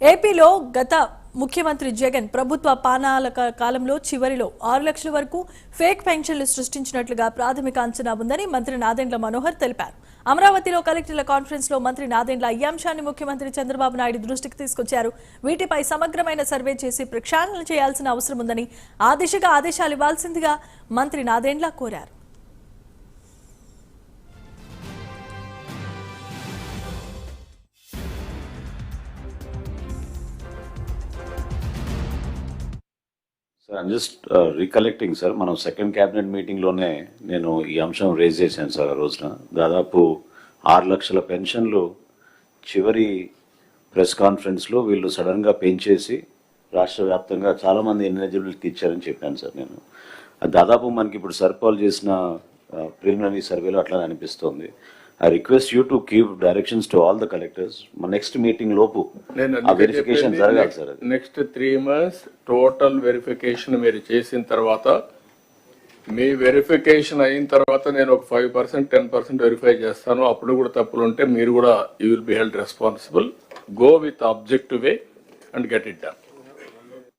ఏపీలో గత ముఖ్యమంత్రి జగన్ ప్రభుత్వ పాలన కాలంలో చివరిలో 6 లక్షల వరకు ఫేక్ పెన్షన్లు సృష్టించినట్లుగా ప్రాథమిక అంచనా ఉందని మంత్రి నాదెండ్ల మనోహర్ తెలిపారు. అమరావతిలో కలెక్టర్ల కాన్ఫరెన్స్ లో మంత్రి నాదెండ్ల ఈ అంశాన్ని ముఖ్యమంత్రి చంద్రబాబు నాయుడు దృష్టికి తీసుకొచ్చారు. వీటిపై సమగ్రమైన సర్వే చేసి ప్రక్షాళన చేయాల్సిన అవసరం ఉందని ఆ దిశగా ఆదేశాలు ఇవ్వాల్సిందిగా మంత్రి నాదెండ్ల కోరారు. Sir I'm just recollecting sir, మనం సెకండ్ క్యాబినెట్ మీటింగ్లోనే నేను ఈ అంశం రేజ్ చేశాను సార్. ఆ రోజున దాదాపు 6 లక్షల పెన్షన్లు చివరి ప్రెస్ కాన్ఫరెన్స్లో వీళ్ళు సడన్గా పెంచేసి రాష్ట్ర వ్యాప్తంగా చాలామంది ఎలిజిబిలిటీకి ఇచ్చారని చెప్పాను సార్. నేను దాదాపు మనకి ఇప్పుడు సర్పాల్ చేసిన ప్రిలిమినరీ సర్వేలో అట్లా అనిపిస్తోంది. I request you to give directions to all the collectors. My next meeting lopu verification జరగాలి sir. Next 3 months total verification మీరు చేసిన తర్వాత మీ వెరిఫికేషన్ అయిన తర్వాత నేను ఒక 5% 10% వెరిఫై చేస్తాను. అప్పుడు కూడా తప్పులు ఉంటే మీరు కూడా you will be held responsible. Go with objective way and get it done.